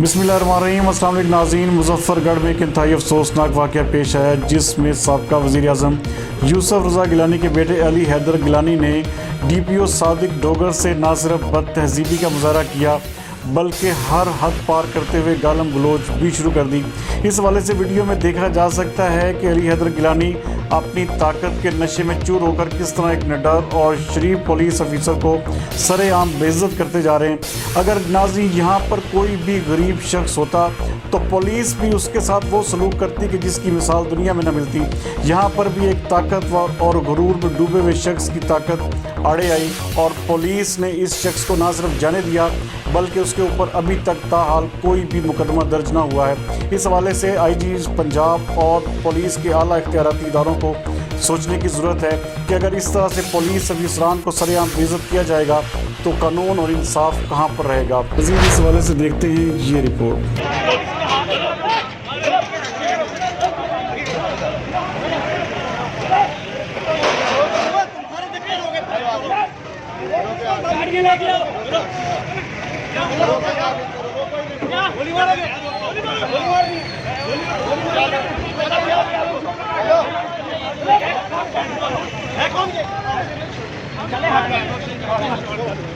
बिस्मिल्लाहिर्रहमानिर्रहीम। अस्सलाम वालेकुम नाज़रीन। मुजफ्फरगढ़ में एक इंतहाई अफसोसनाक वाक़या पेश आया जिसमें साबका वज़ीर-ए-आज़म यूसुफ रज़ा गिलानी के बेटे अली हैदर गिलानी ने DPO सादिक डोगर से न सिर्फ बदतहज़ीबी का मुज़ाहरा किया बल्कि हर हद पार करते हुए गालम गलोच भी शुरू कर दी। इस हवाले से वीडियो में देखा जा सकता है कि अली हैदर गिलानी अपनी ताकत के नशे में चूर होकर किस तरह एक निडर और शरीफ पुलिस ऑफिसर को सरेआम बेइज्जत करते जा रहे हैं। अगर नाज़रीन यहाँ पर कोई भी गरीब शख्स होता तो पुलिस भी उसके साथ वो सलूक करती कि जिसकी मिसाल दुनिया में न मिलती। यहाँ पर भी एक ताकतवर और गुरूर में डूबे हुए शख्स की ताकत आड़े आई और पुलिस ने इस शख्स को न सिर्फ जाने दिया बल्कि उसके ऊपर अभी तक ताहाल कोई भी मुकदमा दर्ज ना हुआ है। इस हवाले से IG पंजाब और पुलिस के आला इख्तियाराती इदारों को सोचने की ज़रूरत है कि अगर इस तरह से पुलिस अफसरान को सरेआम बेइज्जत किया जाएगा तो कानून और इंसाफ कहाँ पर रहेगा। मज़ीद इस हवाले से देखते हैं ये रिपोर्ट।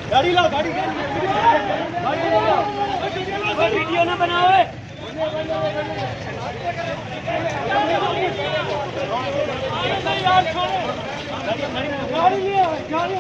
गाड़ी लाओ, गाड़ी वीडियो ना बनाओ। गाड़ी लिया, गाड़ी